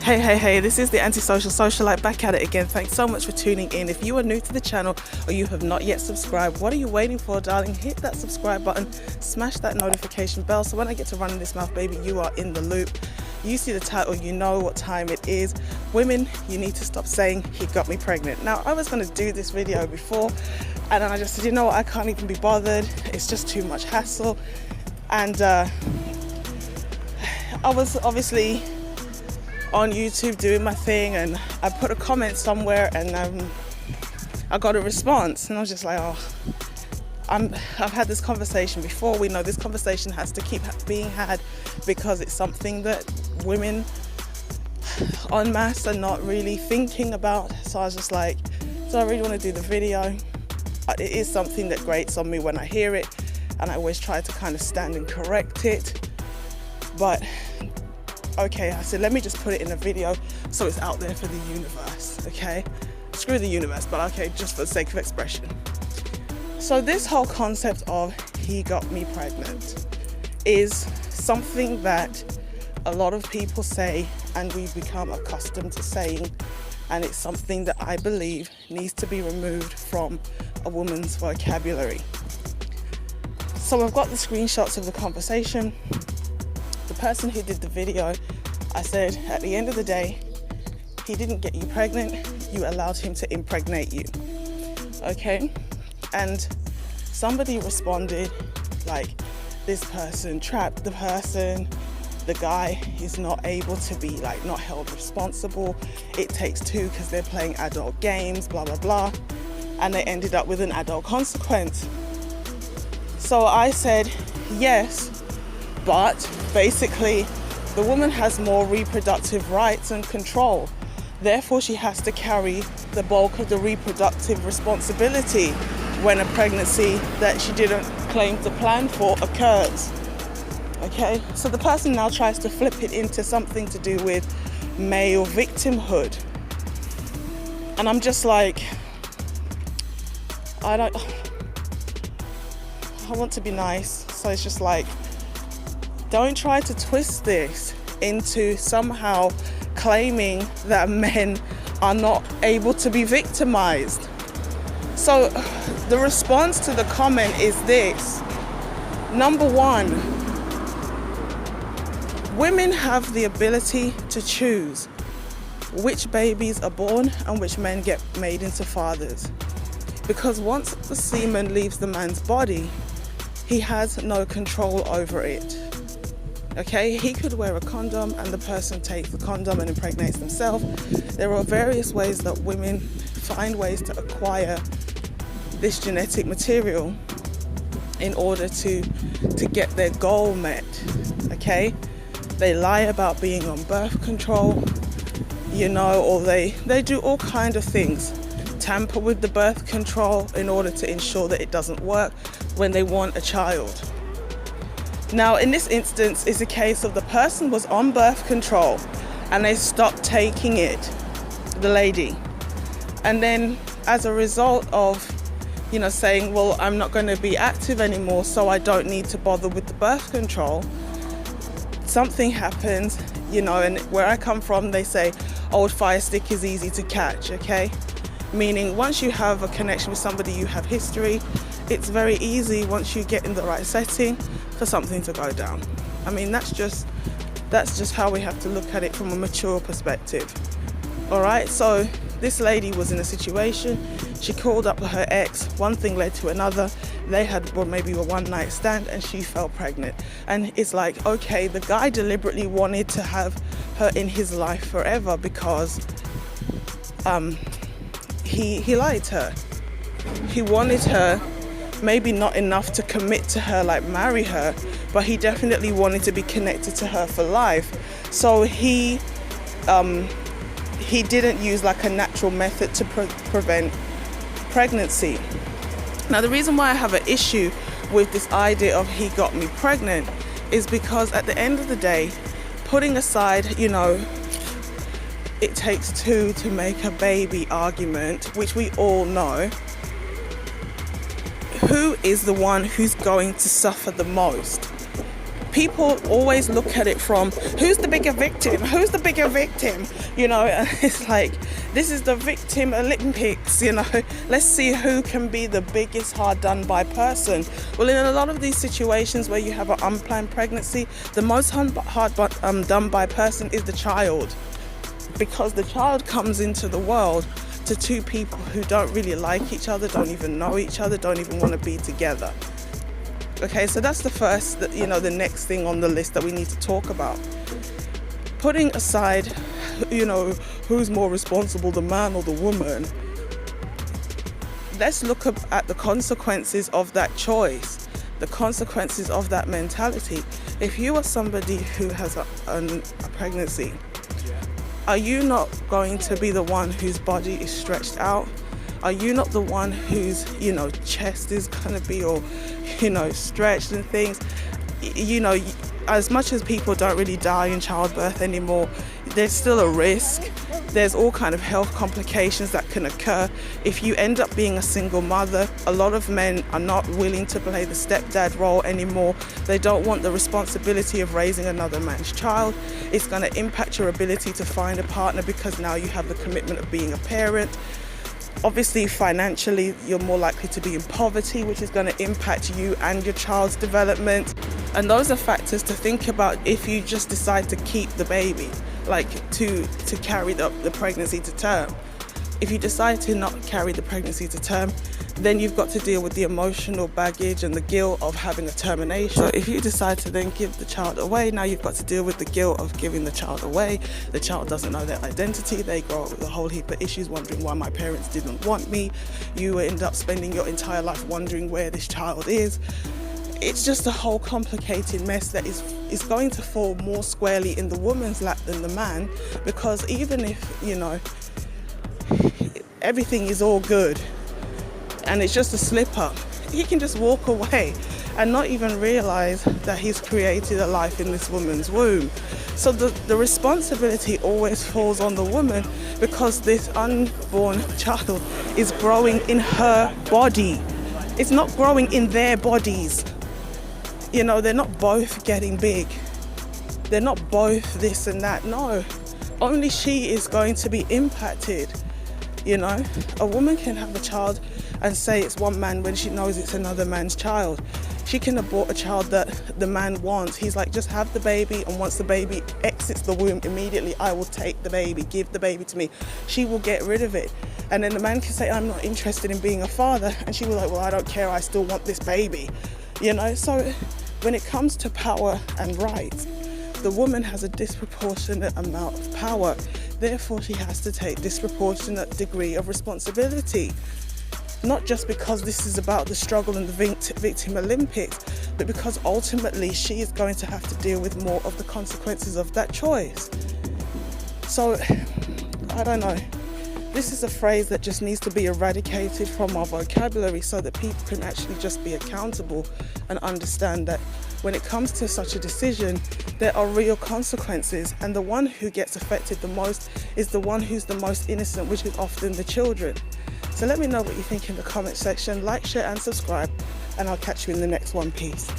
Hey, this is the antisocial socialite back at it again. Thanks so much for tuning in. If you are new to the channel or you have not yet subscribed, what are you waiting for, darling? Hit that subscribe button, smash that notification bell, so when I get to running this mouth, baby, you are in the loop. You see the title, you know what time it is. Women, you need to stop saying he got me pregnant. Now, I was going to do this video before, and then I just said, you know what, I can't even be bothered. It's just too much hassle. And I was obviously on YouTube doing my thing, and I put a comment somewhere, and I got a response, and I was just like, oh, I've had this conversation before. We know this conversation has to keep being had because it's something that women en masse are not really thinking about. So I was just like, so I really want to do the video. It is something that grates on me when I hear it, and I always try to kind of stand and correct it. But okay, I said, let me just put it in a video so it's out there for the universe, okay? Screw the universe, but okay, just for the sake of expression. So this whole concept of he got me pregnant is something that a lot of people say, and we've become accustomed to saying, and it's something that I believe needs to be removed from a woman's vocabulary. So I've got the screenshots of the conversation. The person who did the video, I said, at the end of the day, he didn't get you pregnant, you allowed him to impregnate you, okay? And somebody responded like, this person trapped the person, the guy is not able to be like not held responsible, it takes two because they're playing adult games, blah, blah, blah. And they ended up with an adult consequence. So I said, yes, but basically the woman has more reproductive rights and control. Therefore, she has to carry the bulk of the reproductive responsibility when a pregnancy that she didn't claim to plan for occurs. Okay, so the person now tries to flip it into something to do with male victimhood. And I'm just like, I want to be nice. So it's just like, don't try to twist this into somehow claiming that men are not able to be victimized. So the response to the comment is this. Number one, women have the ability to choose which babies are born and which men get made into fathers. Because once the semen leaves the man's body, he has no control over it. Okay, he could wear a condom and the person takes the condom and impregnates themselves. There are various ways that women find ways to acquire this genetic material in order to get their goal met, okay? They lie about being on birth control, you know, or they do all kinds of things. Tamper with the birth control in order to ensure that it doesn't work when they want a child. Now, in this instance, it's a case of the person was on birth control and they stopped taking it, the lady. And then as a result of, you know, saying, well, I'm not going to be active anymore, so I don't need to bother with the birth control, something happens, you know, and where I come from, they say, old fire stick is easy to catch, okay? Meaning once you have a connection with somebody, you have history, it's very easy once you get in the right setting for something to go down. I mean, that's just how we have to look at it from a mature perspective. All right, so this lady was in a situation, she called up her ex, one thing led to another, they had maybe a one night stand and she fell pregnant. And it's like, okay, the guy deliberately wanted to have her in his life forever because he liked her. He wanted her, maybe not enough to commit to her, like marry her, but he definitely wanted to be connected to her for life. So he didn't use like a natural method to prevent pregnancy. Now, the reason why I have an issue with this idea of he got me pregnant is because at the end of the day, putting aside, you know, it takes two to make a baby argument, which we all know, who is the one who's going to suffer the most? people always look at it from who's the bigger victim, you know, and it's like, this is the victim Olympics, you know, let's see who can be the biggest hard done by person. Well, in a lot of these situations where you have an unplanned pregnancy, the most hard done by person is the child, because the child comes into the world to two people who don't really like each other, don't even know each other, don't even want to be together. Okay, so that's the first, you know, the next thing on the list that we need to talk about. Putting aside, you know, who's more responsible, the man or the woman, let's look at the consequences of that choice, the consequences of that mentality. If you are somebody who has a pregnancy, are you not going to be the one whose body is stretched out? Are you not the one whose, you know, chest is going to be all, you know, stretched and things? You know, as much as people don't really die in childbirth anymore, there's still a risk. There's all kind of health complications that can occur. If you end up being a single mother, a lot of men are not willing to play the stepdad role anymore. They don't want the responsibility of raising another man's child. It's going to impact your ability to find a partner because now you have the commitment of being a parent. Obviously, financially, you're more likely to be in poverty, which is going to impact you and your child's development. And those are factors to think about if you just decide to keep the baby, like to carry the pregnancy to term. If you decide to not carry the pregnancy to term, then you've got to deal with the emotional baggage and the guilt of having a termination. So if you decide to then give the child away, now you've got to deal with the guilt of giving the child away. The child doesn't know their identity. They grow up with a whole heap of issues, wondering why my parents didn't want me. You end up spending your entire life wondering where this child is. It's just a whole complicated mess that is going to fall more squarely in the woman's lap than the man, because even if, you know, everything is all good and it's just a slip up, he can just walk away and not even realize that he's created a life in this woman's womb. So the responsibility always falls on the woman, because this unborn child is growing in her body. It's not growing in their bodies. You know, they're not both getting big. They're not both this and that. No, only she is going to be impacted. You know, a woman can have a child and say it's one man when she knows it's another man's child. She can abort a child that the man wants. He's like, just have the baby, and once the baby exits the womb, immediately I will take the baby, give the baby to me. She will get rid of it. And then the man can say, I'm not interested in being a father. And she will like, well, I don't care, I still want this baby. You know, so when it comes to power and rights, the woman has a disproportionate amount of power. Therefore, she has to take disproportionate degree of responsibility. Not just because this is about the struggle and the victim Olympics, but because ultimately she is going to have to deal with more of the consequences of that choice. So, I don't know. This is a phrase that just needs to be eradicated from our vocabulary so that people can actually just be accountable and understand that when it comes to such a decision, there are real consequences, and the one who gets affected the most is the one who's the most innocent, which is often the children. So let me know what you think in the comment section. Like, share and subscribe, and I'll catch you in the next one. Peace.